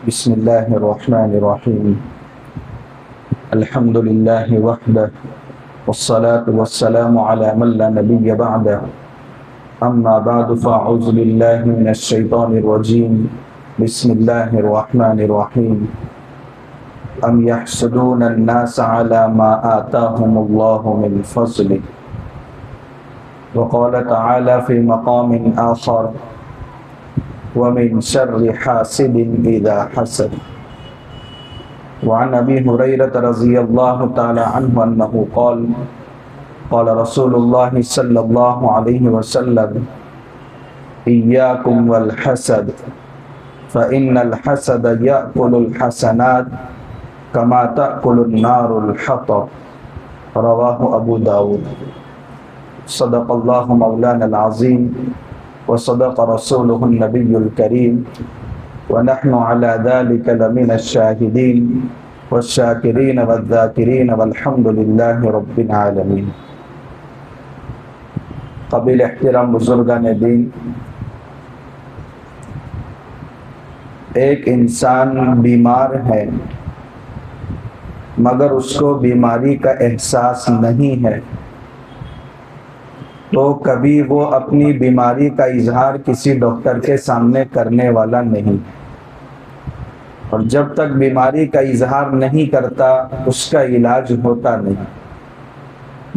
بسم الله الرحمن الرحيم. الحمد لله وحده والصلاة والسلام على من لا نبي بعده. أما بعد فأعوذ بالله من الشيطان الرجيم. بسم الله الرحمن الرحيم. أم يحسدون الناس على ما آتاهم الله من فضله. وقال تعالى في مقام آخر: ومن شر حاسد إذا حسد. وعن أبي هريرة رضي الله تعالى عنه أنه قال: قال رسول الله صلى الله عليه وسلم: إياكم والحسد فإن الحسد يأكل الحسنات كما تأكل النار الحطب. رواه أبو داود. صدق الله مولانا العظيم وصدق رسوله النبي الكريم ونحن على ذلك لمن الشاهدين والشاكرين والذاكرين والحمد لله رب العالمين. قابل احترام بزرگان دین، ایک انسان بیمار ہے مگر اس کو بیماری کا احساس نہیں ہے، تو کبھی وہ اپنی بیماری کا اظہار کسی ڈاکٹر کے سامنے کرنے والا نہیں، اور جب تک بیماری کا اظہار نہیں کرتا اس کا علاج ہوتا نہیں۔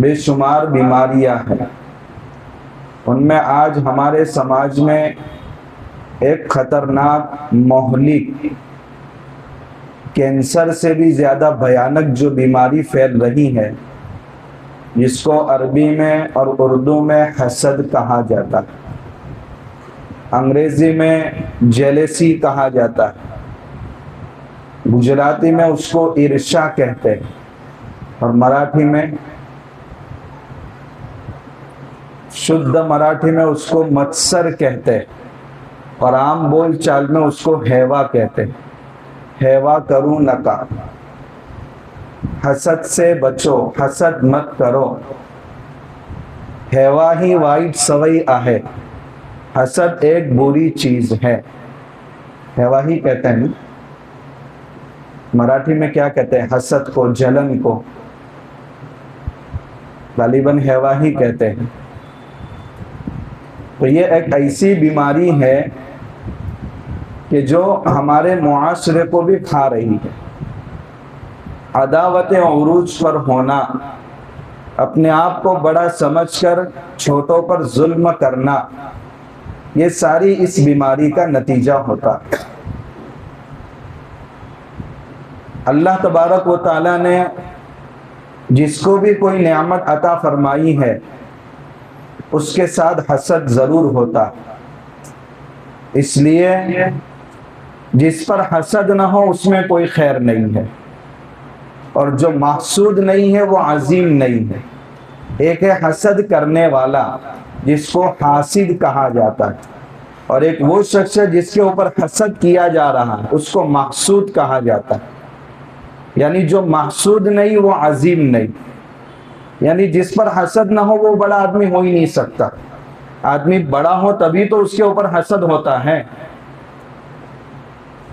بے شمار بیماریاں ہیں، ان میں آج ہمارے سماج میں ایک خطرناک مہلک کینسر سے بھی زیادہ بھیانک جو بیماری پھیل رہی ہے، جس کو عربی میں اور اردو میں حسد کہا جاتا ہے، انگریزی میں جیلیسی کہا جاتا ہے، گجراتی میں اس کو عرشا کہتے ہیں، اور مراٹھی میں شدھ مراٹھی میں اس کو متسر کہتے ہیں، اور عام بول چال میں اس کو ہیوا کہتے ہیں۔ ہیوا کروں نکا، حسد سے بچو، حسد مت کرو، ہیوا ہی وائٹ سوئی آہے، حسد ایک بری چیز ہے۔ ہیوا ہی کہتے ہیں، مراٹھی میں کیا کہتے ہیں؟ حسد کو، جلن کو غالباً ہیوا ہی کہتے ہیں۔ تو یہ ایک ایسی بیماری ہے کہ جو ہمارے معاشرے کو بھی کھا رہی ہے۔ عداوت عروج پر ہونا، اپنے آپ کو بڑا سمجھ کر چھوٹوں پر ظلم کرنا، یہ ساری اس بیماری کا نتیجہ ہوتا ہے۔ اللہ تبارک و تعالی نے جس کو بھی کوئی نعمت عطا فرمائی ہے اس کے ساتھ حسد ضرور ہوتا، اس لیے جس پر حسد نہ ہو اس میں کوئی خیر نہیں ہے، اور جو محسود نہیں ہے وہ عظیم نہیں ہے۔ ایک ہے حسد کرنے والا جس کو حاسد کہا جاتا ہے، اور ایک وہ شخص ہے جس کے اوپر حسد کیا جا رہا ہے، اس کو محسود کہا جاتا ہے۔ یعنی جو محسود نہیں وہ عظیم نہیں، یعنی جس پر حسد نہ ہو وہ بڑا آدمی ہو ہی نہیں سکتا۔ آدمی بڑا ہو تبھی تو اس کے اوپر حسد ہوتا ہے،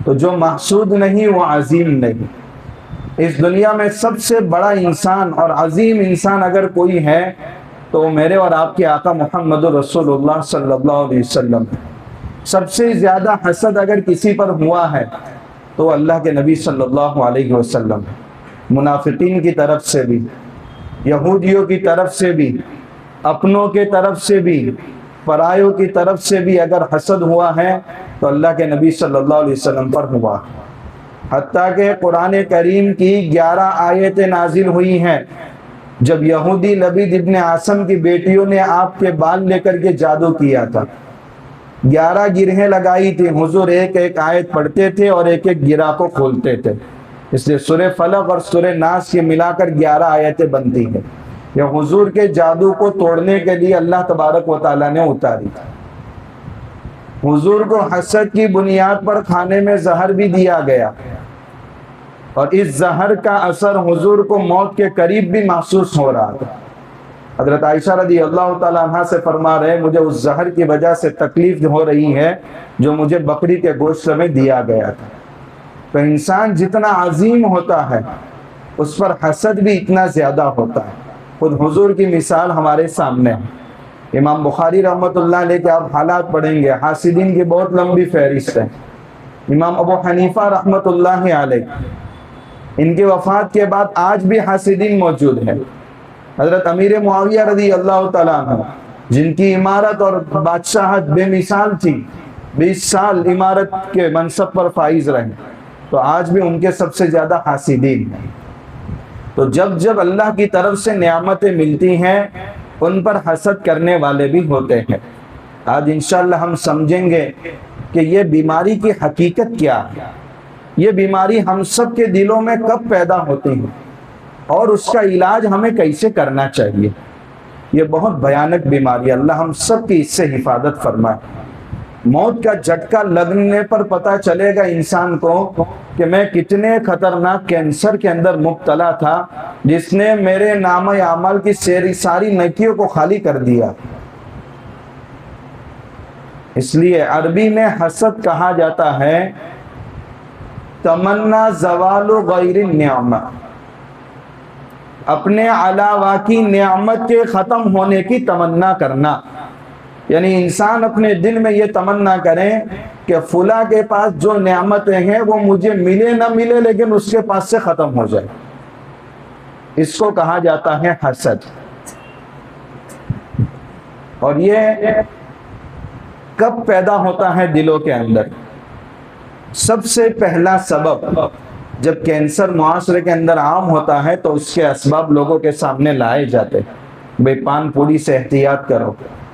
تو جو محسود نہیں وہ عظیم نہیں۔ اس دنیا میں سب سے بڑا انسان اور عظیم انسان اگر کوئی ہے تو میرے اور آپ کے آقا محمد رسول اللہ صلی اللہ علیہ وسلم۔ سب سے زیادہ حسد اگر کسی پر ہوا ہے تو اللہ کے نبی صلی اللہ علیہ وسلم۔ منافقین کی طرف سے بھی، یہودیوں کی طرف سے بھی، اپنوں کے طرف سے بھی، پرایوں کی طرف سے بھی اگر حسد ہوا ہے تو اللہ کے نبی صلی اللہ علیہ وسلم پر ہوا۔ حتیٰ کہ قرآن کریم کی 11 آیتیں نازل ہوئی ہیں جب یہودی لبید ابن عاصم کی بیٹیوں نے آپ کے بال لے کر کے جادو کیا تھا۔ 11 گرہیں لگائی تھی، حضور ایک ایک آیت پڑھتے تھے اور ایک ایک گرہ کو کھولتے تھے، اس لیے سورہ فلق اور سورہ ناس کی ملا کر 11 آیتیں بنتی ہیں۔ یہ حضور کے جادو کو توڑنے کے لیے اللہ تبارک و تعالیٰ نے اتاری تھی۔ حضور کو حسد کی بنیاد پر کھانے میں زہر بھی دیا گیا، اور اس زہر کا اثر حضور کو موت کے قریب بھی محسوس ہو رہا تھا۔ حضرت عائشہ رضی اللہ تعالیٰ عنہ سے فرما رہے ہیں مجھے اس زہر کی وجہ سے تکلیف ہو رہی ہے جو مجھے بکری کے گوشت میں دیا گیا تھا۔ تو انسان جتنا عظیم ہوتا ہے اس پر حسد بھی اتنا زیادہ ہوتا ہے۔ خود حضور کی مثال ہمارے سامنے ہے۔ امام بخاری رحمۃ اللہ علیہ کے آپ حالات پڑھیں گے، حاسدین کی بہت لمبی فہرست ہے۔ امام ابو حنیفہ رحمۃ اللہ علیہ، ان کی وفات کے بعد آج بھی حاسدین موجود ہیں۔ حضرت امیر معاویہ رضی اللہ تعالیٰ عنہ، جن کی عمارت اور بادشاہت بے مثال تھی، 20 سال عمارت کے منصب پر فائز رہے، تو آج بھی ان کے سب سے زیادہ حاسدین ہیں۔ تو جب جب اللہ کی طرف سے نعمتیں ملتی ہیں ان پر حسد کرنے والے بھی ہوتے ہیں۔ آج انشاءاللہ ہم سمجھیں گے کہ یہ بیماری کی حقیقت کیا ہے، یہ بیماری ہم سب کے دلوں میں کب پیدا ہوتی ہے اور اس کا علاج ہمیں کیسے کرنا چاہیے۔ یہ بہت بھیانک بیماری ہے، اللہ ہم سب کی اس سے حفاظت فرمائے۔ موت کا جھٹکا لگنے پر پتہ چلے گا انسان کو کہ میں کتنے خطرناک کینسر کے اندر مبتلا تھا، جس نے میرے نامہ اعمال کی ساری نیکیوں کو خالی کر دیا۔ اس لیے عربی میں حسد کہا جاتا ہے تمنا زوال غیر النعمہ، اپنے علاوہ کی نعمت کے ختم ہونے کی تمنا کرنا۔ یعنی انسان اپنے دل میں یہ تمنا کرے کہ فلاں کے پاس جو نعمتیں ہیں وہ مجھے ملے نہ ملے لیکن اس کے پاس سے ختم ہو جائے، اس کو کہا جاتا ہے حسد۔ اور یہ کب پیدا ہوتا ہے دلوں کے اندر؟ سب سے پہلا سبب جب کینسر معاشرے کے اندر عام ہوتا ہے تو اس کے اسباب لوگوں کے سامنے لائے جاتے ہیں۔ بے پان پوری سے احتیاط کرو،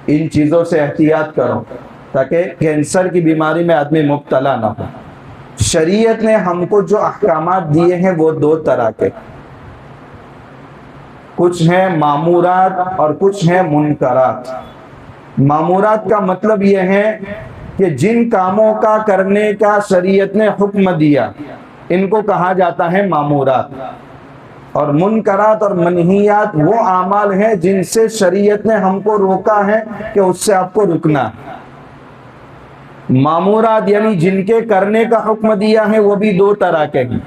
ان چیزوں سے احتیاط کرو تاکہ کینسر کی بیماری میں آدمی مبتلا نہ ہو۔ شریعت نے ہم کو جو احکامات دیے ہیں وہ دو طرح کے، کچھ ہیں مامورات اور کچھ ہیں منکرات۔ مامورات کا مطلب یہ ہے کہ جن کاموں کا کرنے کا شریعت نے حکم دیا ان کو کہا جاتا ہے مامورات، اور منکرات اور منہیات وہ اعمال ہیں جن سے شریعت نے ہم کو روکا ہے کہ اس سے آپ کو رکنا ہے۔ مامورات یعنی جن کے کرنے کا حکم دیا ہے وہ بھی دو طرح کے ہیں۔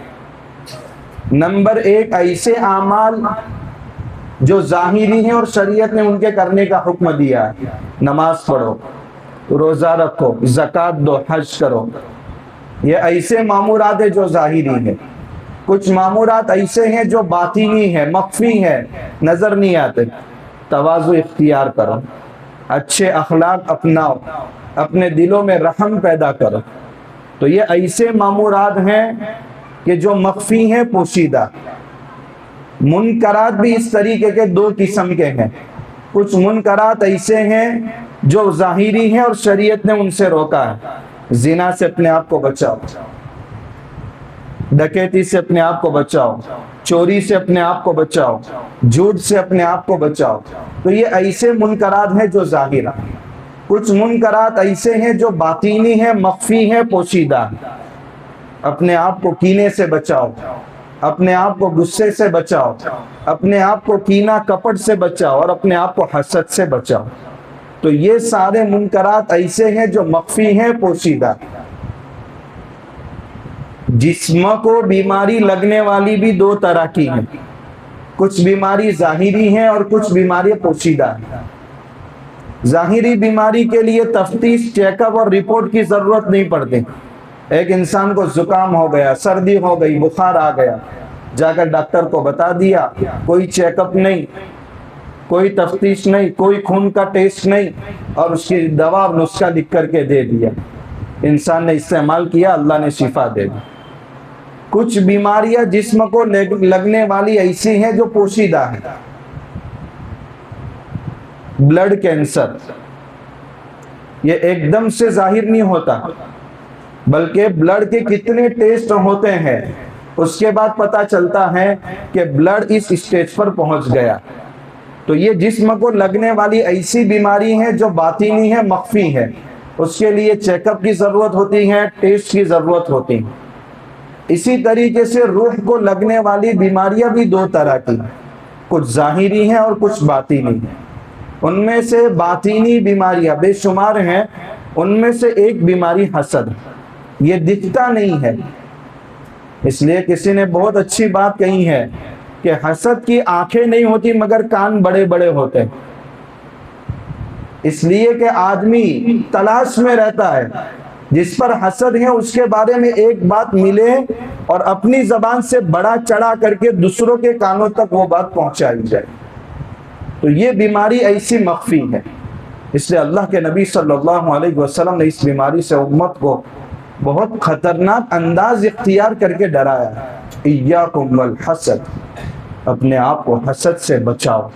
نمبر ایک، ایسے اعمال جو ظاہری ہیں اور شریعت نے ان کے کرنے کا حکم دیا ہے، نماز پڑھو، روزہ رکھو، زکوٰۃ دو، حج کرو، یہ ایسے مامورات ہیں جو ظاہری ہیں۔ کچھ مامورات ایسے ہیں جو باطنی ہیں، مخفی ہیں، نظر نہیں آتے۔ تواضع اختیار کرو، اچھے اخلاق اپناؤ، اپنے دلوں میں رحم پیدا کرو۔ تو یہ ایسے مامورات ہیں کہ جو مخفی ہیں، پوشیدہ۔ منکرات بھی اس طریقے کے دو قسم کے ہیں۔ کچھ منکرات ایسے ہیں جو ظاہری ہیں اور شریعت نے ان سے روکا ہے۔ زنا سے اپنے آپ کو بچاؤ، ڈکیتی سے اپنے آپ کو بچاؤ، چوری سے اپنے آپ کو بچاؤ، جھوٹ سے اپنے آپ کو بچاؤ۔ تو یہ ایسے منکرات ہیں جو ظاہر ہیں۔ کچھ منکرات ایسے ہیں جو باطینی ہیں، مخفی ہیں، پوشیدہ ہیں۔ اپنے آپ کو کینے سے بچاؤ، اپنے آپ کو غصے سے بچاؤ، اپنے آپ کو کینہ کپٹ سے بچاؤ اور اپنے آپ کو حسد سے بچاؤ۔ تو یہ سارے منکرات ایسے ہیں جو مخفی ہیں، پوشیدہ۔ جسم کو بیماری لگنے والی بھی دو طرح کی ہیں، کچھ بیماری ظاہری ہیں اور کچھ بیماری پوشیدہ ہیں۔ ظاہری بیماری کے لیے تفتیش، چیک اپ اور رپورٹ کی ضرورت نہیں پڑتی۔ ایک انسان کو زکام ہو گیا، سردی ہو گئی، بخار آ گیا، جا کر ڈاکٹر کو بتا دیا، کوئی چیک اپ نہیں، کوئی تفتیش نہیں، کوئی خون کا ٹیسٹ نہیں، اور اس کی دوا اور نسخہ لکھ کر کے دے دیا۔ انسان نے استعمال کیا، اللہ نے شفا دے دی۔ کچھ بیماریاں جسم کو لگنے والی ایسی ہیں جو پوشیدہ ہیں۔ بلڈ کینسر یہ ایک دم سے ظاہر نہیں ہوتا، بلکہ بلڈ کے کتنے ٹیسٹ ہوتے ہیں اس کے بعد پتہ چلتا ہے کہ بلڈ اس اسٹیج پر پہنچ گیا۔ تو یہ جسم کو لگنے والی ایسی بیماری ہے جو باطنی ہے، مخفی ہے، اس کے لیے چیک اپ کی ضرورت ہوتی ہے، ٹیسٹ کی ضرورت ہوتی ہے۔ اسی طریقے سے روح کو لگنے والی بیماریاں بھی دو طرح کی، کچھ ظاہری ہیں اور کچھ باطنی ہیں۔ ان میں سے باطنی بیماریاں بے شمار ہیں، ان میں سے ایک بیماری حسد ہے۔ یہ دکھتا نہیں ہے، اس لیے کسی نے بہت اچھی بات کہی ہے کہ حسد کی آنکھیں نہیں ہوتی مگر کان بڑے بڑے ہوتے ہیں، اس لیے کہ آدمی تلاش میں رہتا ہے جس پر حسد ہے اس کے بارے میں ایک بات ملے اور اپنی زبان سے بڑا چڑھا کر کے دوسروں کے کانوں تک وہ بات پہنچائی جائے، تو یہ بیماری ایسی مخفی ہے۔ اس لیے اللہ کے نبی صلی اللہ علیہ وسلم نے اس بیماری سے امت کو بہت خطرناک انداز اختیار کر کے ڈرایا، ایاکم والحسد، اپنے آپ کو حسد سے بچاؤ۔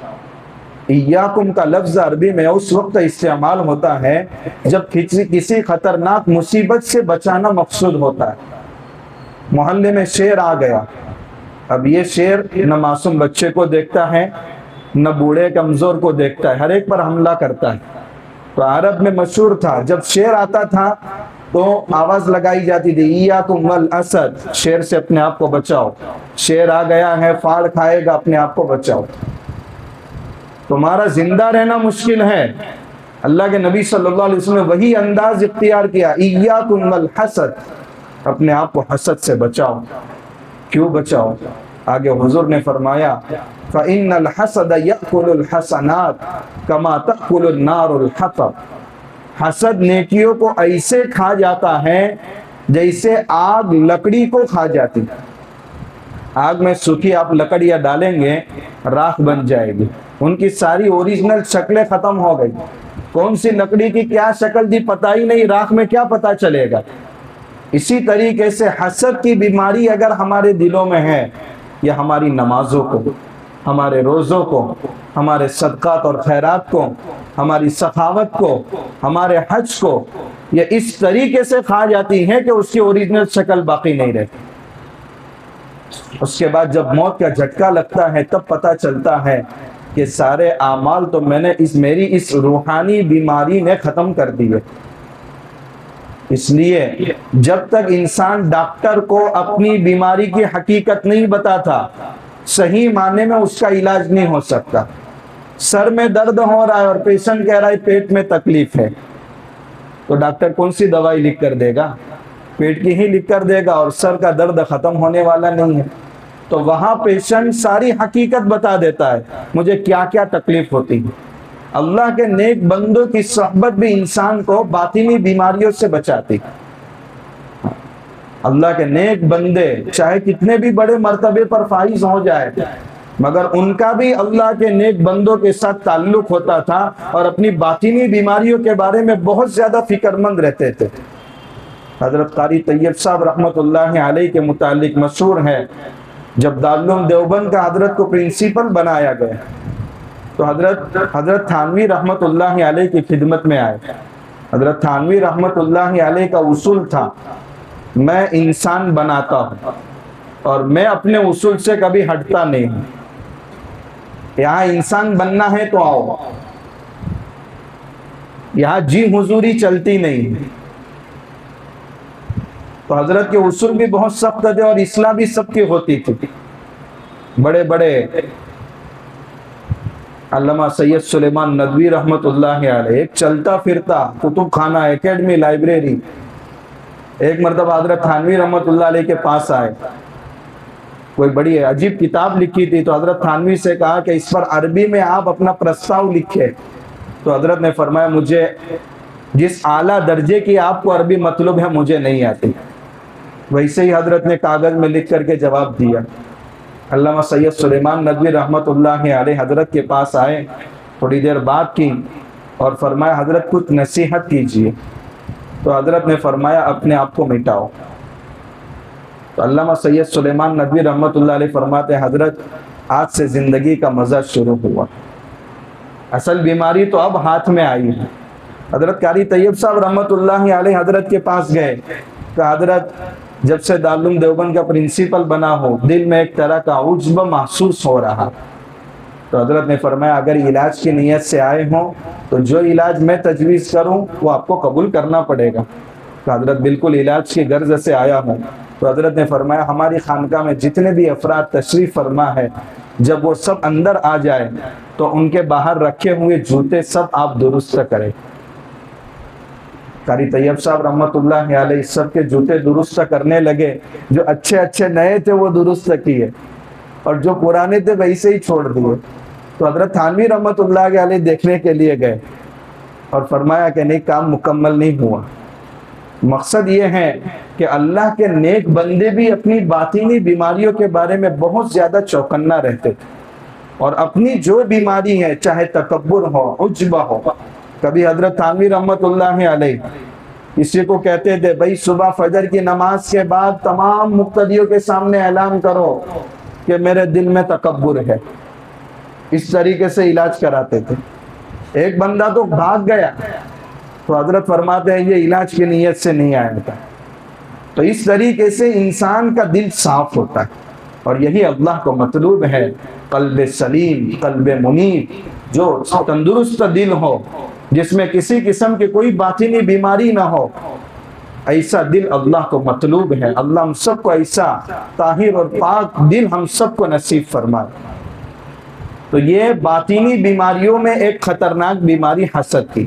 ایاکم کا لفظ عربی میں اس وقت استعمال ہوتا ہے جب کسی خطرناک مصیبت سے بچانا مقصود ہوتا ہے۔ محلے میں شیر آ گیا، اب یہ شیر نہ معصوم بچے کو دیکھتا ہے نہ بوڑھے کمزور کو دیکھتا ہے، ہر ایک پر حملہ کرتا ہے۔ تو عرب میں مشہور تھا جب شیر آتا تھا تو آواز لگائی جاتی تھی، ایاکم والاسد، شیر سے اپنے آپ کو بچاؤ، شیر آ گیا ہے پھاڑ کھائے گا، اپنے آپ کو بچاؤ، تمہارا زندہ رہنا مشکل ہے۔ اللہ کے نبی صلی اللہ علیہ وسلم نے وہی انداز اختیار کیا، ایاکم والحسد، اپنے آپ کو حسد سے بچاؤ۔ کیوں بچاؤ؟ آگے حضور نے فرمایا فَإِنَّ الْحَسَدَ يَأْكُلُ الْحَسَنَاتِ كَمَا تَأْكُلُ النَّارُ الْحَطَبَ، حسد نیکیوں کو ایسے کھا جاتا ہے جیسے آگ لکڑی کو کھا جاتی۔ آگ میں سوکھی آپ لکڑیاں ڈالیں گے راکھ بن جائے گی، ان کی ساری اوریجنل شکلیں ختم ہو گئی، کون سی لکڑی کی کیا شکل تھی پتہ ہی نہیں، راکھ میں کیا پتہ چلے گا۔ اسی طریقے سے حسد کی بیماری اگر ہمارے دلوں میں ہے، یا ہماری نمازوں کو، ہمارے روزوں کو، ہمارے صدقات اور خیرات کو، ہماری سخاوت کو، ہمارے حج کو، یہ اس طریقے سے کھا جاتی ہے کہ اس کی اوریجنل شکل باقی نہیں رہتی۔ اس کے بعد جب موت کا جھٹکا لگتا ہے تب پتہ چلتا ہے کہ سارے اعمال تو میں نے میری اس روحانی بیماری نے ختم کر دیے۔ اس لیے جب تک انسان ڈاکٹر کو اپنی بیماری کی حقیقت نہیں بتاتا، صحیح معنی میں اس کا علاج نہیں ہو سکتا۔ سر میں درد ہو رہا ہے اور پیشنٹ کہہ رہا ہے پیٹ میں تکلیف ہے، تو ڈاکٹر کون سی دوائی لکھ کر دے گا؟ پیٹ کی ہی لکھ کر دے گا، اور سر کا درد ختم ہونے والا نہیں ہے۔ تو وہاں پیشنٹ ساری حقیقت بتا دیتا ہے، مجھے کیا کیا تکلیف ہوتی ہے۔ اللہ کے نیک بندوں کی صحبت بھی انسان کو باطنی بیماریوں سے بچاتی۔ اللہ کے نیک بندے چاہے کتنے بھی بڑے مرتبے پر فائز ہو جائے، مگر ان کا بھی اللہ کے نیک بندوں کے ساتھ تعلق ہوتا تھا اور اپنی باطنی بیماریوں کے بارے میں بہت زیادہ فکر مند رہتے تھے۔ حضرت قاری طیب صاحب رحمۃ اللہ علیہ کے متعلق مشہور ہے، جب دارالعلوم دیوبند کا حضرت کو پرنسپل بنایا گیا تو حضرت تھانوی رحمۃ اللہ علیہ کی خدمت میں آئے۔ حضرت تھانوی رحمۃ اللہ علیہ کا اصول تھا، میں انسان بناتا ہوں اور میں اپنے اصول سے کبھی ہٹتا نہیں ہوں، یہاں انسان بننا ہے تو آؤ، یہاں جی حضوری چلتی نہیں۔ تو حضرت کے اصول بھی بہت سخت تھے اور اصلاح بھی سب کی ہوتی تھی۔ بڑے بڑے علامہ سید سلیمان ندوی رحمۃ اللہ علیہ، ایک چلتا پھرتا کتب خانہ، اکیڈمی، لائبریری، ایک مرتبہ حضرت تھانوی رحمۃ اللہ علیہ کے پاس آئے، کوئی بڑی عجیب کتاب لکھی تھی، تو حضرت تھانوی سے کہا کہ اس پر عربی میں آپ اپنا پرستاؤ لکھے۔ تو حضرت نے فرمایا مجھے جس اعلیٰ درجے کی آپ کو عربی مطلوب ہے مجھے نہیں آتی۔ ویسے ہی حضرت نے کاغذ میں لکھ کر کے جواب دیا۔ علامہ سید سلیمان ندوی رحمۃ اللہ علیہ حضرت کے پاس آئے، تھوڑی دیر بات کی اور فرمایا حضرت کچھ نصیحت کیجیے۔ تو حضرت نے فرمایا اپنے آپ کو مٹاؤ۔ تو علامہ سید سلیمان ندوی رحمۃ اللہ علیہ فرماتے ہیں حضرت آج سے زندگی کا مزہ شروع ہوا، اصل بیماری تو اب ہاتھ میں آئی ہے۔ حضرت قاری طیب صاحب رحمۃ اللہ علیہ حضرت کے پاس گئے کہ حضرت جب سے دارالعلوم دیوبند کا پرنسپل بنا ہو دل میں ایک طرح کا عجب محسوس ہو رہا۔ تو حضرت نے فرمایا اگر علاج کی نیت سے آئے ہوں تو جو علاج میں تجویز کروں وہ آپ کو قبول کرنا پڑے گا۔ تو حضرت بالکل علاج کی غرض سے آیا ہوں۔ تو حضرت نے فرمایا ہماری خانقاہ میں جتنے بھی افراد تشریف فرما ہے، جب وہ سب اندر آ جائے تو ان کے باہر رکھے ہوئے جوتے سب آپ درست کریں۔ قاری طیب صاحب رحمۃ اللہ علیہ سب کے جوتے درست کرنے لگے، جو اچھے اچھے نئے تھے وہ درست کیے اور جو پرانے تھے ویسے ہی چھوڑ دیے۔ تو حضرت تھانوی رحمۃ اللہ علیہ دیکھنے کے لیے گئے اور فرمایا کہ نہیں، کام مکمل نہیں ہوا۔ مقصد یہ ہے کہ اللہ کے نیک بندے بھی اپنی باطنی بیماریوں کے بارے میں بہت زیادہ چوکنا رہتے تھے، اور اپنی جو بیماری ہے، چاہے تکبر ہو، عجب ہو، کبھی حضرت تھانوی رحمۃ اللہ علیہ کسی کو کہتے تھے بھائی صبح فجر کی نماز کے بعد تمام مقتدیوں کے سامنے اعلان کرو کہ میرے دل میں تکبر ہے، اس طریقے سے علاج کراتے تھے۔ ایک بندہ تو بھاگ گیا، تو حضرت فرماتے ہیں یہ علاج کی نیت سے نہیں آیا تھا۔ تو اس طریقے سے انسان کا دل صاف ہوتا ہے، اور یہی اللہ کو مطلوب ہے، قلب سلیم، قلب منیب، جو تندرست دل ہو، جس میں کسی قسم کی کوئی باطنی بیماری نہ ہو، ایسا دل اللہ کو مطلوب ہے۔ اللہ ہم سب کو ایسا طاہر اور پاک دل ہم سب کو نصیب فرمائے۔ تو یہ باطنی بیماریوں میں ایک خطرناک بیماری حسد کی،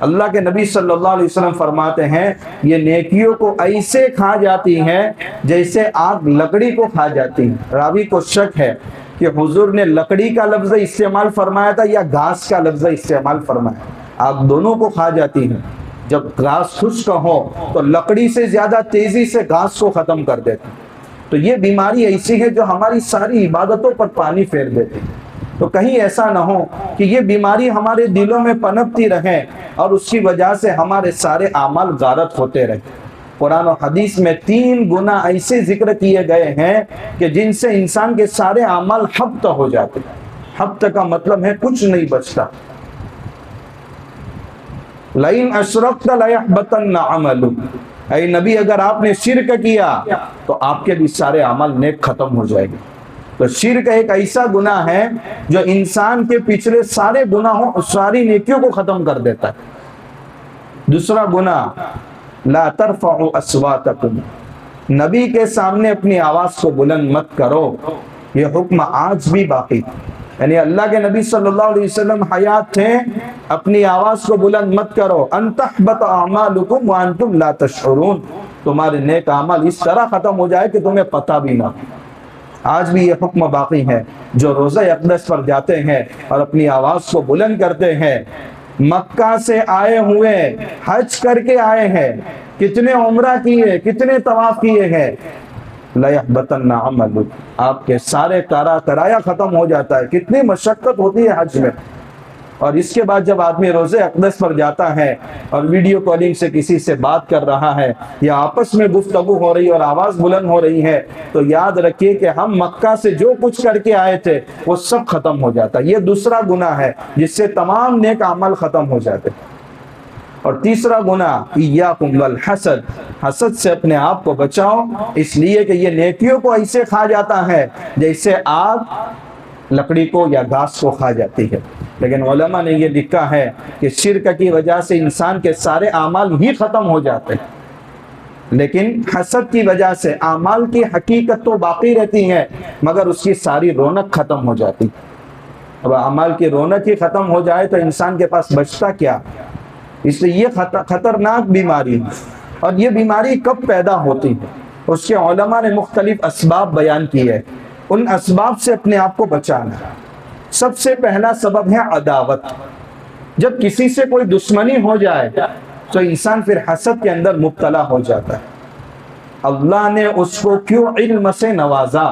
اللہ کے نبی صلی اللہ علیہ وسلم فرماتے ہیں یہ نیکیوں کو ایسے کھا جاتی ہے جیسے آگ لکڑی کو کھا جاتی ہے۔ راوی کو شک ہے کہ حضور نے لکڑی کا لفظ استعمال فرمایا تھا یا گھاس کا لفظ استعمال فرمایا۔ آگ دونوں کو کھا جاتی ہے، جب گھاس خشک ہو تو لکڑی سے زیادہ تیزی سے گھاس کو ختم کر دیتی۔ تو یہ بیماری ایسی ہے جو ہماری ساری عبادتوں پر پانی پھیر دیتی۔ تو کہیں ایسا نہ ہو کہ یہ بیماری ہمارے دلوں میں پنپتی رہے اور اس کی وجہ سے ہمارے سارے اعمال غارت ہوتے رہے۔ قرآن و حدیث میں 3 گناہ ایسے ذکر کیے گئے ہیں کہ جن سے انسان کے سارے اعمال حبط ہو جاتے ہیں۔ حبط کا مطلب ہے کچھ نہیں بچتا۔ لَإِنْ أَشْرَكْتَ لَيَحْبَطَنَّ عَمَلُكَ، اے نبی اگر آپ نے شرک کیا تو آپ کے بھی سارے اعمال نیک ختم ہو جائے گے۔ تو شرک ایک ایسا گناہ ہے جو انسان کے پچھلے سارے گناہوں، ساری نیکیوں کو ختم کر دیتا ہے۔ دوسرا گناہ، لا ترفعوا اصواتکم، نبی کے سامنے اپنی آواز کو بلند مت کرو۔ یہ حکم آج بھی باقی، یعنی اللہ کے نبی صلی اللہ علیہ وسلم حیات تھے، اپنی آواز کو بلند مت کرو۔ ان تحبط اعمالکم وانتم لا تشعرون، تمہارے نیک اعمال اس طرح ختم ہو جائے کہ تمہیں پتہ بھی نہ۔ آج بھی یہ حکم باقی ہے، جو روضہ اقدس پر جاتے ہیں اور اپنی آواز کو بلند کرتے ہیں، مکہ سے آئے ہوئے، حج کر کے آئے ہیں، کتنے عمرہ کیے، کتنے طواف کیے ہیں، لَيَحْبَطَنَّ عَمَلُكَ، آپ کے سارے کرایا ختم ہو جاتا ہے۔ کتنی مشقت ہوتی ہے حج میں، اور اس کے بعد جب آدمی روزے اقدس پر جاتا ہے اور ویڈیو کالنگ سے کسی سے بات کر رہا ہے یا آپس میں گفتگو ہو رہی ہے اور آواز بلند ہو رہی ہے، تو یاد رکھیے کہ ہم مکہ سے جو کچھ کر کے آئے تھے وہ سب ختم ہو جاتا ہے۔ یہ دوسرا گناہ ہے جس سے تمام نیک اعمال ختم ہو جاتے ہیں۔ اور تیسرا گناہ، ایاکم والحسد، حسد سے اپنے آپ کو بچاؤ، اس لیے کہ یہ نیکیوں کو ایسے کھا جاتا ہے جیسے آگ لکڑی کو یا گھاس کو کھا جاتی ہے۔ لیکن علماء نے یہ لکھا ہے کہ شرک کی وجہ سے انسان کے سارے اعمال ہی ختم ہو جاتے ہیں، لیکن حسد کی وجہ سے اعمال کی حقیقت تو باقی رہتی ہے مگر اس کی ساری رونق ختم ہو جاتی۔ اب اعمال کی رونق ہی ختم ہو جائے تو انسان کے پاس بچتا کیا؟ اس لیے یہ خطرناک بیماری ہے۔ اور یہ بیماری کب پیدا ہوتی ہے؟ اس کے علماء نے مختلف اسباب بیان کیے، ان اسباب سے اپنے آپ کو بچانا۔ سب سے پہلا سبب ہے عداوت۔ جب کسی سے کوئی دشمنی ہو جائے تو انسان پھر حسد کے اندر مبتلا ہو جاتا ہے۔ اللہ نے اس کو کیوں علم سے نوازا؟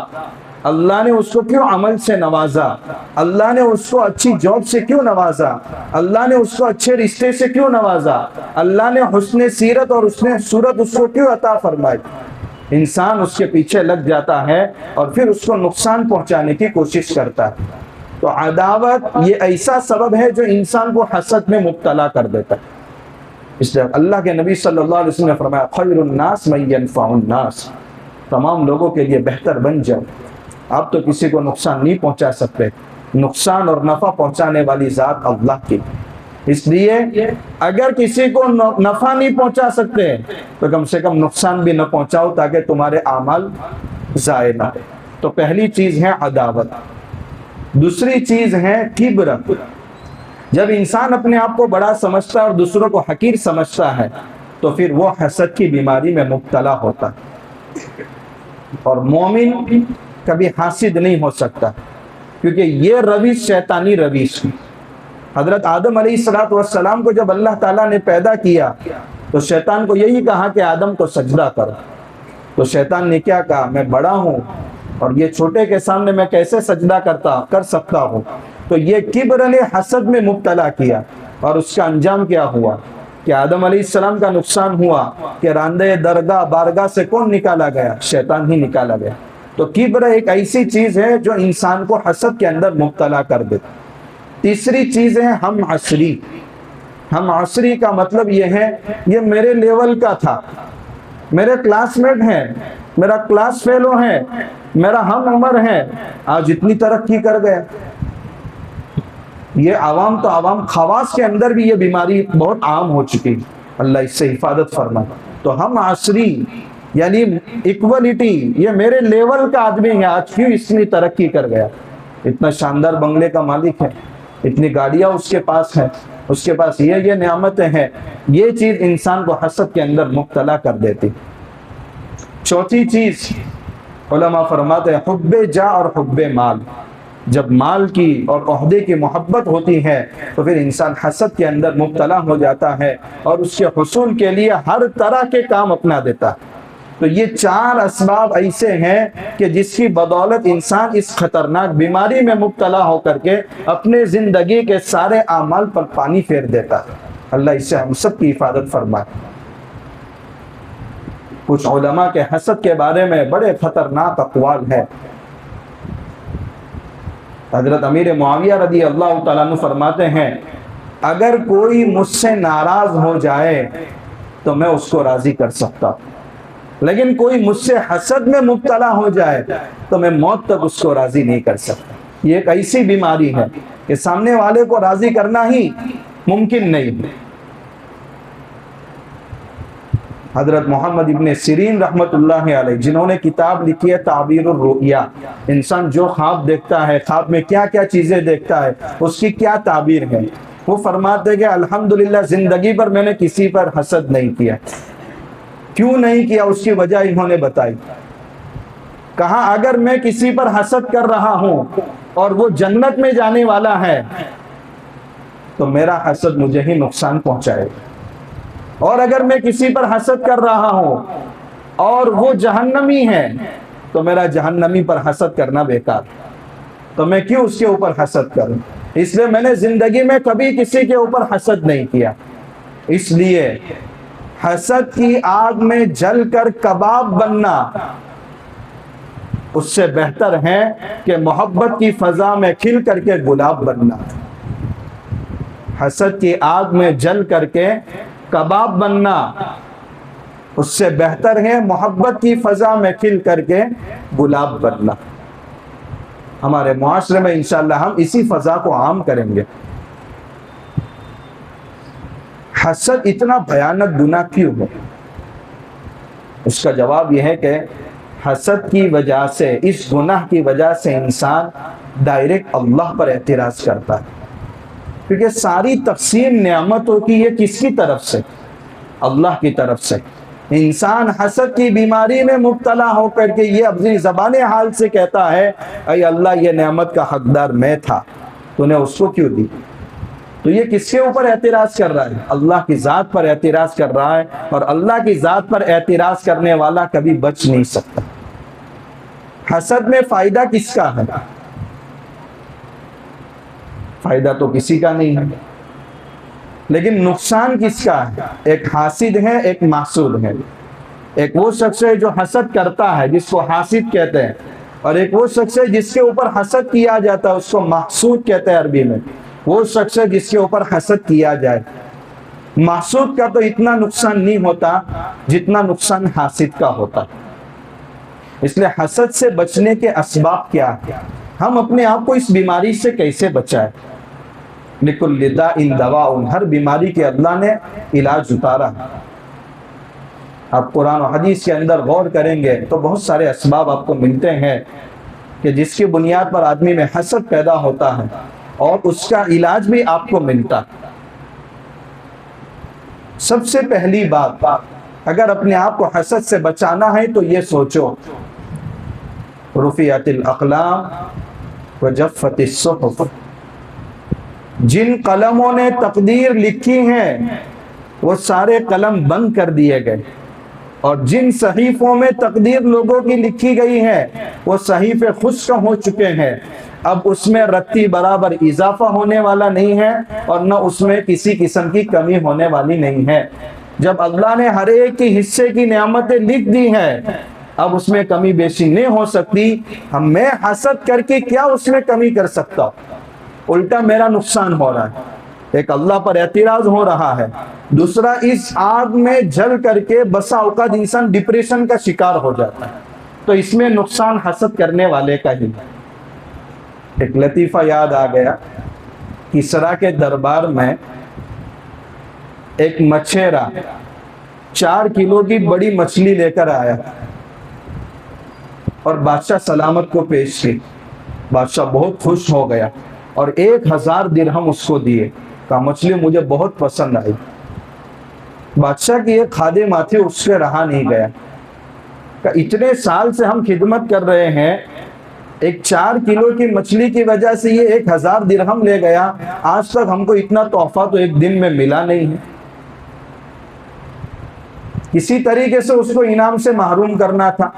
اللہ نے اس کو کیوں عمل سے نوازا؟ اللہ نے اس کو اچھی جاب سے کیوں نوازا؟ اللہ نے اس کو اچھے رشتے سے کیوں نوازا؟ اللہ نے حسن سیرت اور حسن صورت اس کو کیوں عطا فرمائی؟ انسان اس کے پیچھے لگ جاتا ہے اور پھر اس کو نقصان پہنچانے کی کوشش کرتا ہے۔ تو عداوت یہ ایسا سبب ہے جو انسان کو حسد میں مبتلا کر دیتا ہے۔ اس لیے اللہ کے نبی صلی اللہ علیہ وسلم نے فرمایا، خیر الناس من ینفع الناس، تمام لوگوں کے لیے بہتر بن جاؤ۔ آپ تو کسی کو نقصان نہیں پہنچا سکتے، نقصان اور نفع پہنچانے والی ذات اللہ کی۔ اس لیے اگر کسی کو نفع نہیں پہنچا سکتے تو کم سے کم نقصان بھی نہ پہنچاؤ تاکہ تمہارے اعمال ضائع نہ ہو۔ تو پہلی چیز ہے عداوت۔ دوسری چیز ہے کبر۔ جب انسان اپنے آپ کو بڑا سمجھتا ہے اور دوسروں کو حقیر سمجھتا ہے تو پھر وہ حسد کی بیماری میں مبتلا ہوتا ہے۔ اور مومن کبھی حاسد نہیں ہو سکتا، کیونکہ یہ روش شیطانی روش ہے۔ حضرت آدم علیہ السلام کو جب اللہ تعالیٰ نے پیدا کیا تو شیطان کو یہی کہا کہ آدم کو سجدہ کرو، تو شیطان نے کیا کہا، میں بڑا ہوں اور یہ چھوٹے کے سامنے میں کیسے سجدہ کر سکتا ہوں، تو یہ کبر نے حسد میں مبتلا کیا، اور اس کا انجام کیا ہوا کہ آدم علیہ السلام کا نقصان ہوا کہ راندے درگاہ بارگاہ سے کون نکالا گیا؟ شیطان ہی نکالا گیا۔ تو کبر ایک ایسی چیز ہے جو انسان کو حسد کے اندر مبتلا کر دے۔ تیسری چیز ہے ہم عصری۔ ہم عصری کا مطلب یہ ہے، یہ میرے لیول کا تھا، میرے کلاس میٹ ہیں، میرا کلاس فیلو ہے، میرا ہم عمر ہے، آج اتنی ترقی کر گیا۔ یہ عوام تو عوام، خواص کے اندر بھی یہ بیماری بہت عام ہو چکی، اللہ اس سے حفاظت فرمائے۔ تو ہم عصری یعنی ایکوالٹی، یہ میرے لیول کا آدمی ہے، آج کیوں اتنی ترقی کر گیا، اتنا شاندار بنگلے کا مالک ہے، اتنی گاڑیاں اس کے پاس ہیں، اس کے پاس یہ نعمتیں ہیں۔ یہ چیز انسان کو حسد کے اندر مبتلا کر دیتی۔ چوتھی چیز علماء فرماتے ہیں حب جا اور حب مال۔ جب مال کی اور عہدے کی محبت ہوتی ہے تو پھر انسان حسد کے اندر مبتلا ہو جاتا ہے اور اس کے حصول کے لیے ہر طرح کے کام اپنا دیتا ہے۔ تو یہ چار اسباب ایسے ہیں کہ جس کی بدولت انسان اس خطرناک بیماری میں مبتلا ہو کر کے اپنے زندگی کے سارے اعمال پر پانی پھیر دیتا ہے۔ اللہ اس سے ہم سب کی حفاظت فرمائے۔ کچھ علماء کے حسد کے بارے میں بڑے خطرناک اقوال ہیں۔ حضرت امیر معاویہ رضی اللہ تعالیٰ عنہ فرماتے ہیں، اگر کوئی مجھ سے ناراض ہو جائے تو میں اس کو راضی کر سکتا، لیکن کوئی مجھ سے حسد میں مبتلا ہو جائے تو میں موت تک اس کو راضی نہیں کر سکتا۔ یہ ایک ایسی بیماری ہے کہ سامنے والے کو راضی کرنا ہی ممکن نہیں۔ حضرت محمد ابن سیرین رحمت اللہ علیہ، جنہوں نے کتاب لکھی ہے تعبیر الرؤیا، انسان جو خواب دیکھتا ہے، خواب میں کیا کیا چیزیں دیکھتا ہے، اس کی کیا تعبیر ہے، وہ فرماتے ہیں کہ الحمدللہ زندگی پر میں نے کسی پر حسد نہیں کیا۔ کیوں نہیں کیا؟ اس کی وجہ انہوں نے بتائی۔ کہا اگر میں کسی پر حسد کر رہا ہوں اور وہ جنت میں جانے والا ہے تو میرا حسد مجھے ہی نقصان پہنچائے گا، اور اگر میں کسی پر حسد کر رہا ہوں اور وہ جہنمی ہے تو میرا جہنمی پر حسد کرنا بیکار، تو میں کیوں اس کے اوپر حسد کروں؟ اس لیے میں نے زندگی میں کبھی کسی کے اوپر حسد نہیں کیا۔ اس لیے حسد کی آگ میں جل کر کباب بننا اس سے بہتر ہے کہ محبت کی فضا میں کھل کر کے گلاب بننا۔ حسد کی آگ میں جل کر کے کباب بننا اس سے بہتر ہے محبت کی فضا میں کھل کر کے گلاب بننا۔ ہمارے معاشرے میں انشاءاللہ ہم اسی فضا کو عام کریں گے۔ حسد اتنا بھیانک گناہ کیوں ہے؟ اس کا جواب یہ ہے کہ حسد کی وجہ سے، اس گناہ کی وجہ سے انسان ڈائریکٹ اللہ پر اعتراض کرتا ہے، کیونکہ ساری تقسیم نعمتوں کی یہ کس کی طرف سے؟ اللہ کی طرف سے۔ انسان حسد کی بیماری میں مبتلا ہو کر کے یہ اپنی زبان حال سے کہتا ہے، اے اللہ یہ نعمت کا حقدار میں تھا، تو نے اس کو کیوں دی؟ تو یہ کس کے اوپر اعتراض کر رہا ہے؟ اللہ کی ذات پر اعتراض کر رہا ہے، اور اللہ کی ذات پر اعتراض کرنے والا کبھی بچ نہیں سکتا۔ حسد میں فائدہ کس کا ہے؟ فائدہ تو کسی کا نہیں ہے، لیکن نقصان کس کا ہے؟ ایک حاسد ہے، ایک محسود ہے۔ ایک وہ شخص ہے جو حسد کرتا ہے، جس کو حاسد کہتے ہیں، اور ایک وہ شخص ہے جس کے اوپر حسد کیا جاتا ہے، اس کو محسود کہتے ہیں عربی میں۔ وہ شخص ہے جس کے اوپر حسد کیا جائے۔ محسود کا تو اتنا نقصان نہیں ہوتا جتنا نقصان حاسد کا ہوتا۔ اس لیے حسد سے بچنے کے اسباب کیا ہیں؟ ہم اپنے آپ کو اس بیماری سے کیسے بچائیں؟ لِكُلِّ دَاءٍ دَوَاءٌ، ہر بیماری کے اللہ نے علاج اتارا۔ آپ قرآن و حدیث کے اندر غور کریں گے تو بہت سارے اسباب آپ کو ملتے ہیں کہ جس کی بنیاد پر آدمی میں حسد پیدا ہوتا ہے، اور اس کا علاج بھی آپ کو ملتا۔ سب سے پہلی بات، اگر اپنے آپ کو حسد سے بچانا ہے تو یہ سوچو، رفعت الاقلام وجفت الصحف، جن قلموں نے تقدیر لکھی ہے وہ سارے قلم بند کر دیے گئے، اور جن صحیفوں میں تقدیر لوگوں کی لکھی گئی ہے وہ صحیفے خشک ہو چکے ہیں، اب اس میں رتی برابر اضافہ ہونے والا نہیں ہے اور نہ اس میں کسی قسم کی کمی ہونے والی نہیں ہے۔ جب اللہ نے ہر ایک کی حصے کی نعمتیں لکھ دی ہیں، اب اس میں کمی بیشی نہیں ہو سکتی۔ میں حسد کر کے کیا اس میں کمی کر سکتا ہوں؟ الٹا میرا نقصان ہو رہا ہے۔ ایک اللہ پر اعتراض ہو رہا ہے، دوسرا اس آگ میں جل کر کے بسا اوقات انسان ڈپریشن کا شکار ہو جاتا ہے، تو اس میں نقصان حسد کرنے والے کا ہی۔ ایک لطیفہ یاد آ گیا، کسریٰ کے دربار میں ایک مچھیرا 4 کلو کی بڑی مچھلی لے کر آیا اور بادشاہ سلامت کو پیش کی۔ بادشاہ بہت خوش ہو گیا اور 1000 درہم اس کو دیے، کہا مچھلی مجھے بہت پسند آئی۔ بادشاہ کی ایک خادم آتی، اس سے رہا نہیں گیا، کہ اتنے سال سے ہم خدمت کر رہے ہیں، ایک 4 کلو کی مچھلی کی وجہ سے یہ 1000 درہم لے گیا، آج تک ہم کو اتنا تحفہ تو ایک دن میں ملا نہیں ہے۔ کسی طریقے سے اس کو انعام سے محروم کرنا تھا،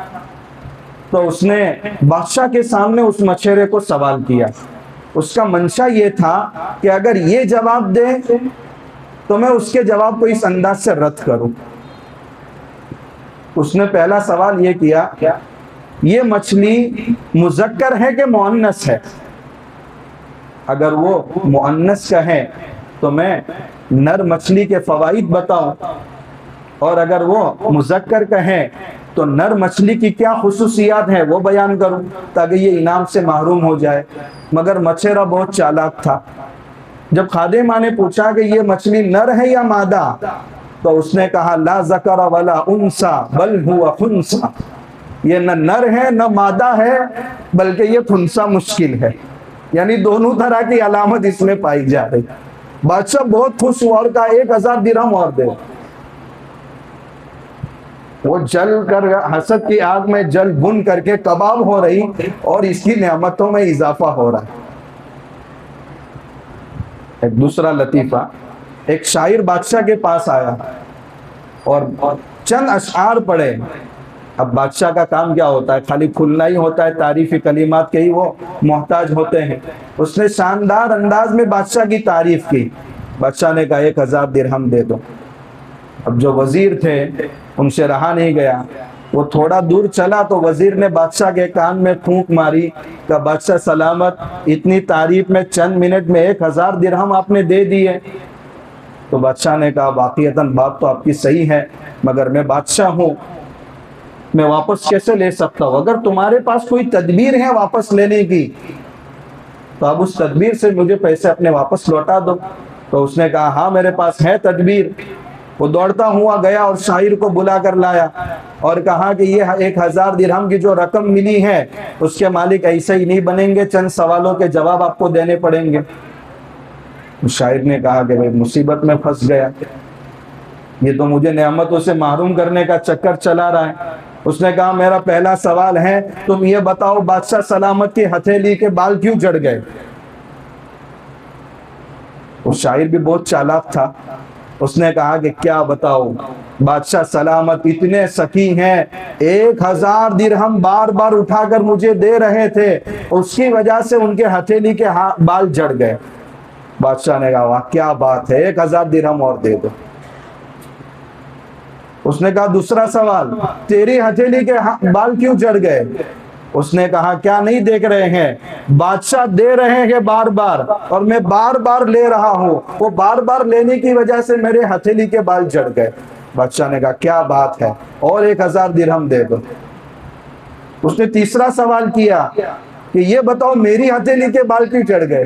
تو اس نے بادشاہ کے سامنے اس مچھیرے کو سوال کیا۔ اس کا منشا یہ تھا کہ اگر یہ جواب دے تو میں اس کے جواب کو اس انداز سے رد کروں۔ اس نے پہلا سوال یہ کیا، یہ مچھلی مذکر ہے کہ مؤنث ہے؟ اگر وہ مؤنث کا ہے تو میں نر مچھلی کے فوائد بتاؤں، اور اگر وہ مذکر کا ہے تو نر مچھلی کی کیا خصوصیات ہیں وہ بیان کروں تاکہ یہ انعام سے محروم ہو جائے۔ مگر مچھیرا بہت چالاک تھا۔ جب خادمہ نے پوچھا کہ یہ مچھلی نر ہے یا مادہ، تو اس نے کہا لا ذکر ولا انثى بل هو خنثى، یہ نہ نر ہے نہ مادہ ہے بلکہ یہ خنثی مشکل ہے، یعنی دونوں طرح کی علامت اس میں پائی جا رہی۔ بادشاہ بہت خوش ہوا اور کہا 1000 درہم اور دے۔ وہ جل کر حسد کی آگ میں جل بن کر کے کباب ہو رہی اور اس کی نعمتوں میں اضافہ ہو رہا ہے۔ ایک دوسرا لطیفہ، ایک شاعر بادشاہ کے پاس آیا اور چند اشعار پڑھے۔ اب بادشاہ کا کام کیا ہوتا ہے؟ خالی کھلنا ہی ہوتا ہے، تعریفی کلمات کے ہی وہ محتاج ہوتے ہیں۔ اس نے شاندار انداز میں بادشاہ کی تعریف کی۔ بادشاہ نے کہا 1000 درہم دے دو۔ اب جو وزیر تھے ان سے رہا نہیں گیا، وہ تھوڑا دور چلا تو وزیر نے بادشاہ کے کان میں پھونک ماری کہ بادشاہ سلامت، اتنی تعریف میں چند منٹ میں 1000 درہم آپ نے دے دیے۔ تو بادشاہ نے کہا واقعتاً بات تو آپ کی صحیح ہے، مگر میں بادشاہ ہوں، میں واپس کیسے لے سکتا ہوں؟ اگر تمہارے پاس کوئی تدبیر ہے واپس لینے کی تو اب اس تدبیر سے مجھے پیسے اپنے واپس لوٹا دو۔ تو اس نے کہا ہاں میرے پاس ہے تدبیر۔ وہ دوڑتا ہوا گیا اور شاعر کو بلا کر لایا اور کہا کہ یہ 1000 درہم کی جو رقم ملی ہے اس کے مالک ایسے ہی نہیں بنیں گے، چند سوالوں کے جواب آپ کو دینے پڑیں گے۔ شاعر نے کہا کہ بھئی مصیبت میں پھنس گیا، یہ تو مجھے نعمتوں سے محروم کرنے کا چکر چلا رہا ہے۔ اس نے کہا میرا پہلا سوال ہے، تم یہ بتاؤ بادشاہ سلامت کی ہتھیلی کے بال کیوں جڑ گئے؟ وہ شاعر بھی بہت چالاک تھا، اس نے کہا کہ کیا بتاؤ، بادشاہ سلامت اتنے سخی ہیں، 1000 درہم بار بار اٹھا کر مجھے دے رہے تھے، اس کی وجہ سے ان کے ہتھیلی کے بال جڑ گئے۔ بادشاہ نے کہا واہ کیا بات ہے، 1000 درہم اور دے دو۔ اس نے کہا دوسرا سوال، تیری ہتھیلی کے بال کیوں جڑ گئے؟ اس نے کہا کیا نہیں دیکھ رہے ہیں، بادشاہ دے رہے ہیں بار بار اور میں بار بار لے رہا ہوں، وہ بار بار لینے کی وجہ سے میرے ہتھیلی کے بال جڑ گئے۔ بادشاہ نے کہا کیا بات ہے، اور 1000 درہم دے دو۔ اس نے تیسرا سوال کیا کہ یہ بتاؤ میری ہتھیلی کے بال کیوں جڑ گئے؟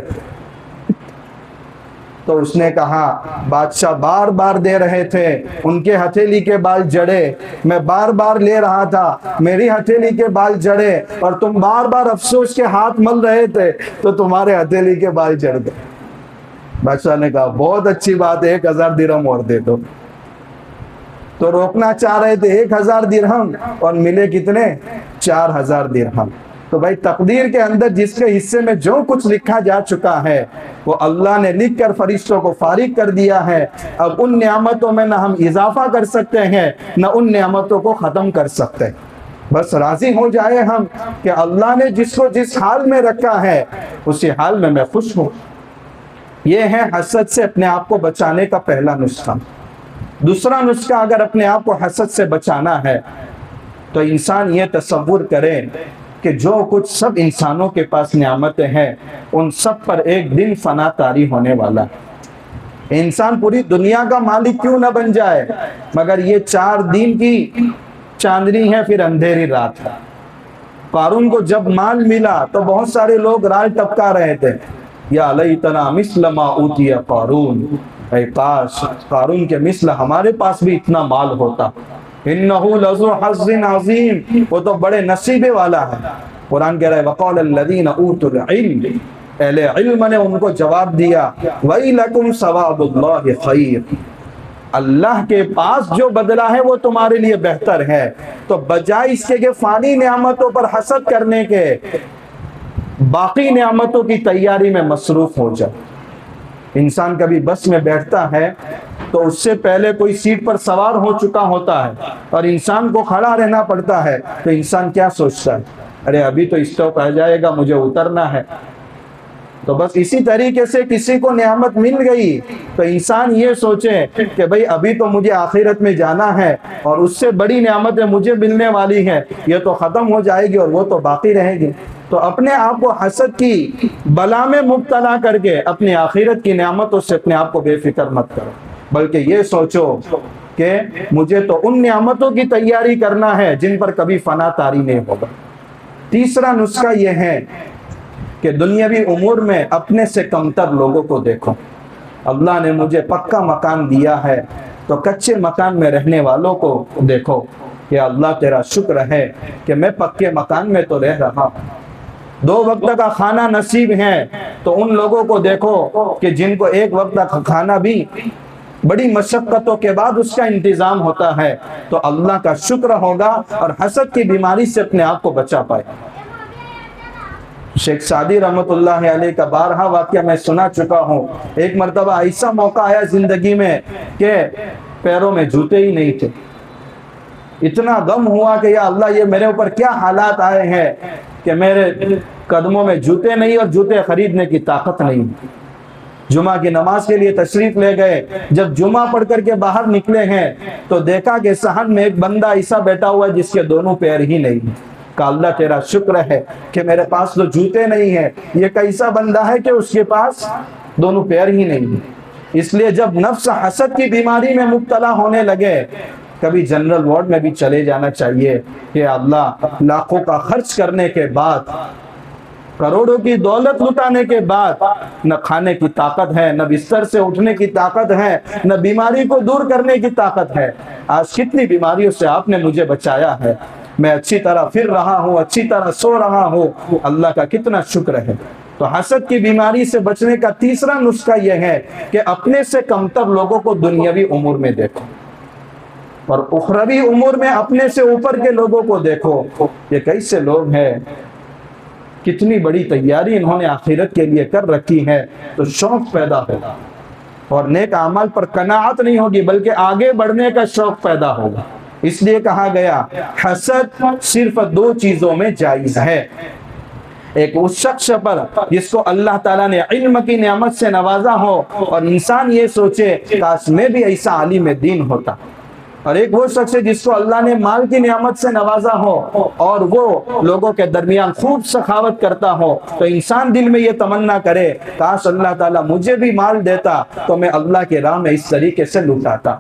تو اس نے کہا بادشاہ بار بار دے رہے تھے، ان کے ہتھیلی کے بال جڑے، میں بار بار لے رہا تھا، میری ہتھیلی کے بال جڑے، اور تم بار بار افسوس کے ہاتھ مل رہے تھے تو تمہارے ہتھیلی کے بال جڑ گئے۔ بادشاہ نے کہا بہت اچھی بات ہے، 1000 درہم اور دے دو۔ تو روکنا چاہ رہے تھے 1000 درہم اور ملے کتنے؟ 4000 درہم۔ تو بھائی تقدیر کے اندر جس کے حصے میں جو کچھ لکھا جا چکا ہے وہ اللہ نے لکھ کر فرشتوں کو فارغ کر دیا ہے۔ اب ان نعمتوں میں نہ ہم اضافہ کر سکتے ہیں نہ ان نعمتوں کو ختم کر سکتے ہیں۔ بس راضی ہو جائے ہم کہ اللہ نے جس کو جس حال میں رکھا ہے اسی حال میں خوش ہوں۔ یہ ہے حسد سے اپنے آپ کو بچانے کا پہلا نسخہ۔ دوسرا نسخہ اگر اپنے آپ کو حسد سے بچانا ہے تو انسان یہ تصور کرے کہ جو کچھ سب انسانوں کے پاس نعمتیں ہیں ان سب پر ایک دن فنا طاری ہونے والا ہے۔ انسان پوری دنیا کا مالک کیوں نہ بن جائے مگر یہ 4 دن کی چاندنی ہے پھر اندھیری رات ہے۔ قارون کو جب مال ملا تو بہت سارے لوگ رائے ٹپکا رہے تھے، یا لیتنا مثل ما اوتی قارون، اے کاش قارون کے مثل ہمارے پاس بھی اتنا مال ہوتا۔ انہو لذو حظ عظیم، وہ تو بڑے نصیبے والا ہے۔ قرآن کہہ رہا ہے وقال الذین اوتوا العلم، اہل علم نے ان کو جواب دیا ویلکم ثواب اللہ خیر، اللہ کے پاس جو بدلہ ہے وہ تمہارے لیے بہتر ہے۔ تو بجائے اس کے کہ فانی نعمتوں پر حسد کرنے کے باقی نعمتوں کی تیاری میں مصروف ہو جائے۔ انسان کبھی بس میں بیٹھتا ہے تو اس سے پہلے کوئی سیٹ پر سوار ہو چکا ہوتا ہے اور انسان کو کھڑا رہنا پڑتا ہے تو انسان کیا سوچتا ہے؟ ارے ابھی تو اسٹاپ آ جائے گا، مجھے اترنا ہے۔ تو بس اسی طریقے سے کسی کو نعمت مل گئی تو انسان یہ سوچے کہ بھئی ابھی تو مجھے آخرت میں جانا ہے اور اس سے بڑی نعمتیں مجھے ملنے والی ہیں، یہ تو ختم ہو جائے گی اور وہ تو باقی رہے گی۔ تو اپنے آپ کو حسد کی بلا میں مبتلا کر کے اپنی آخرت کی نعمتوں سے اپنے آپ کو بے فکر مت کرو، بلکہ یہ سوچو کہ مجھے تو ان نعمتوں کی تیاری کرنا ہے جن پر کبھی فنا طاری نہیں ہوگا۔ تیسرا نسخہ یہ ہے کہ دنیاوی امور میں اپنے سے کمتر لوگوں کو دیکھو۔ اللہ نے مجھے پکا مکان دیا ہے تو کچے مکان میں رہنے والوں کو دیکھو کہ اللہ تیرا شکر ہے کہ میں پکے مکان میں تو رہ رہا ہوں۔ 2 وقت کا کھانا نصیب ہے تو ان لوگوں کو دیکھو کہ جن کو 1 وقت کا کھانا بھی بڑی مشقتوں کے بعد اس کا انتظام ہوتا ہے، تو اللہ کا شکر ہوگا اور حسد کی بیماری سے اپنے آپ کو بچا پائے۔ شیخ سعدی رحمت اللہ علیہ کا بارہا واقعہ میں سنا چکا ہوں۔ ایک مرتبہ ایسا موقع آیا زندگی میں کہ پیروں میں جوتے ہی نہیں تھے۔ اتنا غم ہوا کہ یا اللہ یہ میرے اوپر کیا حالات آئے ہیں کہ میرے قدموں میں جوتے نہیں اور جوتے خریدنے کی طاقت نہیں۔ جمعہ کی نماز کے لیے تشریف لے گئے، جب جمعہ پڑھ کر کے باہر نکلے ہیں تو دیکھا کہ صحن میں ایک بندہ ایسا بیٹھا ہوا ہے جس کے دونوں پیر ہی نہیں ہیں۔ کہا اللہ تیرا شکر ہے کہ میرے پاس تو جوتے نہیں ہیں، یہ کیسا بندہ ہے کہ اس کے پاس دونوں پیر ہی نہیں ہیں۔ اس لیے جب نفس حسد کی بیماری میں مبتلا ہونے لگے کبھی جنرل وارڈ میں بھی چلے جانا چاہیے کہ اللہ لاکھوں کا خرچ کرنے کے بعد، کروڑوں کی دولت لٹانے کے بعد نہ کھانے کی طاقت ہے، نہ بستر سے اٹھنے کی طاقت ہے، نہ بیماری کو دور کرنے کی طاقت ہے۔ آج کتنی بیماریوں سے آپ نے مجھے بچایا ہے، میں اچھی طرح پھر رہا ہوں، اچھی طرح سو رہا ہوں، اللہ کا کتنا شکر ہے۔ تو حسد کی بیماری سے بچنے کا تیسرا نسخہ یہ ہے کہ اپنے سے کمتر لوگوں کو دنیاوی امور میں دیکھو اور اخروی امور میں اپنے سے اوپر کے لوگوں کو دیکھو۔ یہ کیسے لوگ ہیں، کتنی بڑی تیاری انہوں نے آخرت کے لیے کر رکھی ہے، تو شوق پیدا ہوگا اور نیک اعمال پر قناعت نہیں ہوگی بلکہ آگے بڑھنے کا شوق پیدا ہوگا۔ اس لیے کہا گیا حسد صرف 2 چیزوں میں جائز ہے، ایک اس شخص پر جس کو اللہ تعالیٰ نے علم کی نعمت سے نوازا ہو اور انسان یہ سوچے کاش میں بھی ایسا عالم دین ہوتا، اور ایک وہ شخص ہے جس کو اللہ نے مال کی نعمت سے نوازا ہو اور وہ لوگوں کے درمیان خوب سخاوت کرتا ہو، تو انسان دل میں یہ تمنا کرے کاش اللہ تعالیٰ مجھے بھی مال دیتا تو میں اللہ کے راہ میں اس طریقے سے لٹاتا۔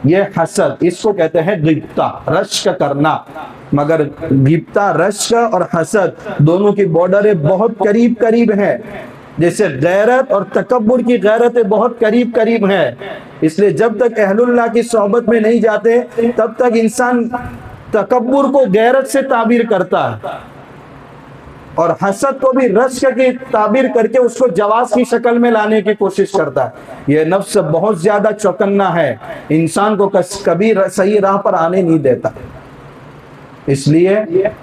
یہ حسد، اس کو کہتے ہیں غبطہ، رشک کرنا، مگر غبطہ، رشک اور حسد دونوں کی بارڈریں بہت قریب قریب ہیں، جیسے غیرت اور تکبر کی غیرتیں بہت قریب قریب ہیں۔ اس لیے جب تک اہل اللہ کی صحبت میں نہیں جاتے تب تک انسان تکبر کو غیرت سے تعبیر کرتا ہے، اور حسد کو بھی رشک کی تعبیر کر کے اس کو جواز کی شکل میں لانے کی کوشش کرتا ہے۔ یہ نفس بہت زیادہ چوکنا ہے، انسان کو کبھی صحیح راہ پر آنے نہیں دیتا۔ اس لیے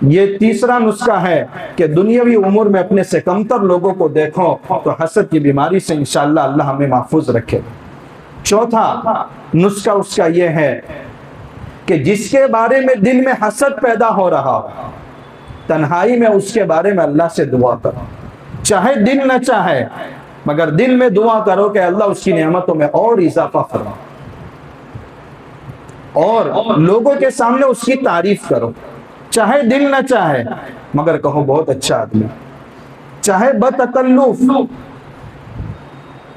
یہ تیسرا نسخہ ہے کہ دنیاوی امور میں اپنے سے کمتر لوگوں کو دیکھو تو حسد کی بیماری سے انشاءاللہ اللہ ہمیں محفوظ رکھے۔ چوتھا نسخہ اس کا یہ ہے کہ جس کے بارے میں دل میں حسد پیدا ہو رہا ہو، تنہائی میں اس کے بارے میں اللہ سے دعا کرو، چاہے دل نہ چاہے مگر دل میں دعا کرو کہ اللہ اس کی نعمتوں میں اور اضافہ فرما، اور لوگوں کے سامنے اس کی تعریف کرو، چاہے دل نہ چاہے مگر کہو بہت اچھا آدمی، چاہے بتکلف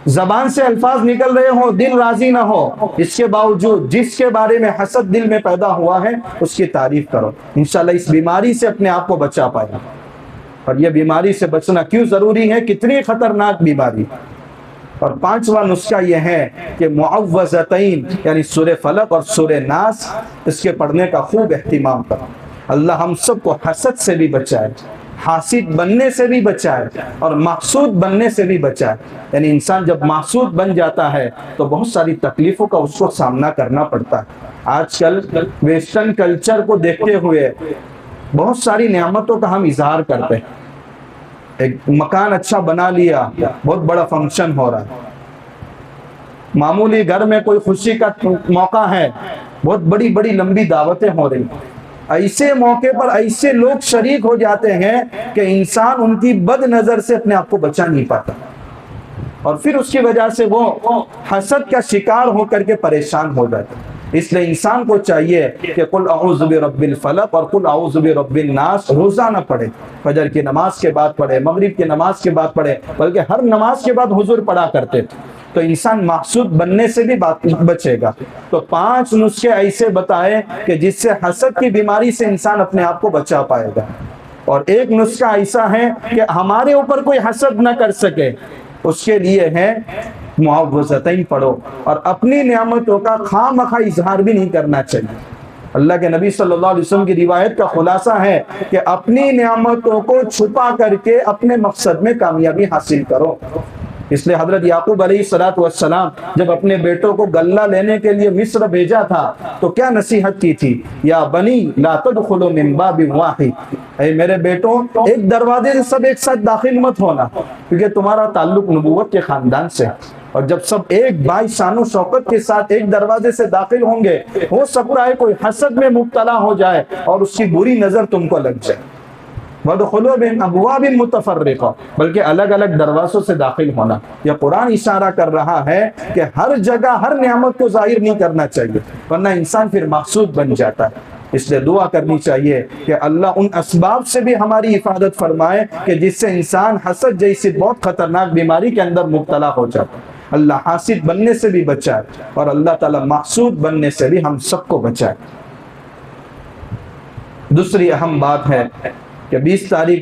زبان سے الفاظ نکل رہے ہوں دل راضی نہ ہو، اس کے باوجود جس کے بارے میں حسد دل میں پیدا ہوا ہے اس کی تعریف کرو، انشاءاللہ اس بیماری سے اپنے آپ کو بچا پائے گا۔ اور یہ بیماری سے بچنا کیوں ضروری ہے، کتنی خطرناک بیماری۔ اور پانچواں نسخہ یہ ہے کہ معوذتین یعنی سورہ فلق اور سورہ ناس اس کے پڑھنے کا خوب اہتمام کرو۔ اللہ ہم سب کو حسد سے بھی بچائے، حاسد بننے سے بھی بچائے اور محسود بننے سے بھی بچائے۔ یعنی انسان جب محسود بن جاتا ہے تو بہت ساری تکلیفوں کا اس کو سامنا کرنا پڑتا ہے۔ آج کل ویسٹرن کلچر کو دیکھتے ہوئے بہت ساری نعمتوں کا ہم اظہار کرتے ہیں، ایک مکان اچھا بنا لیا، بہت بڑا فنکشن ہو رہا ہے، معمولی گھر میں کوئی خوشی کا موقع ہے، بہت بڑی بڑی لمبی دعوتیں ہو رہی ہیں، ایسے موقع پر ایسے لوگ شریک ہو جاتے ہیں کہ انسان ان کی بد نظر سے اپنے آپ کو بچا نہیں پاتا، اور پھر اس کی وجہ سے وہ حسد کا شکار ہو کر کے پریشان ہو جاتا ہے۔ اس لیے انسان کو چاہیے کہ قل اعوذ برب الفلق اور قل اعوذ برب الناس روزانہ پڑھے، فجر کی نماز کے بعد پڑھے، مغرب کی نماز کے بعد پڑھے، بلکہ ہر نماز کے بعد حضور پڑھا کرتے تھے، تو انسان محسود بننے سے بھی بچے گا۔ تو 5 نسخے ایسے بتائے کہ جس سے حسد کی بیماری سے انسان اپنے آپ کو بچا پائے گا، اور ایک نسخہ ایسا ہے کہ ہمارے اوپر کوئی حسد نہ کر سکے، اس کے لیے ہے معوذتین پڑھو، اور اپنی نعمتوں کا خواہ مخواہ اظہار بھی نہیں کرنا چاہیے۔ اللہ کے نبی صلی اللہ علیہ وسلم کی روایت کا خلاصہ ہے کہ اپنی نعمتوں کو چھپا کر کے اپنے مقصد میں کامیابی حاصل کرو۔ اس لیے حضرت یعقوب علیہ السلام جب اپنے بیٹوں کو غلہ لینے کے لیے مصر بھیجا تھا تو کیا نصیحت کی تھی؟ یا بنی لا تدخلوا من باب واحد، اے میرے بیٹوں ایک دروازے سے سب ایک ساتھ داخل مت ہونا، کیونکہ تمہارا تعلق نبوت کے خاندان سے، اور جب سب ایک بائی شان و شوکت کے ساتھ ایک دروازے سے داخل ہوں گے، ہو سکتا ہے کوئی حسد میں مبتلا ہو جائے اور اس کی بری نظر تم کو لگ جائے۔ وَدْخُلُوا مِنْ أَبْوَابٍ مُتَفَرِّقَةٍ، بلکہ الگ الگ دروازوں سے داخل ہونا۔ یہ قرآن اشارہ کر رہا ہے کہ ہر جگہ ہر نعمت کو ظاہر نہیں کرنا چاہیے، ورنہ انسان پھر محسود بن جاتا ہے۔ اس لیے دعا کرنی چاہیے کہ اللہ ان اسباب سے بھی ہماری حفاظت فرمائے کہ جس سے انسان حسد جیسی بہت خطرناک بیماری کے اندر مبتلا ہو جاتا ہے۔ اللہ حاسد بننے سے بھی بچائے اور اللہ تعالیٰ محسود بننے سے بھی ہم سب کو بچائے۔ دوسری اہم بات ہے کہ 20 تاریخ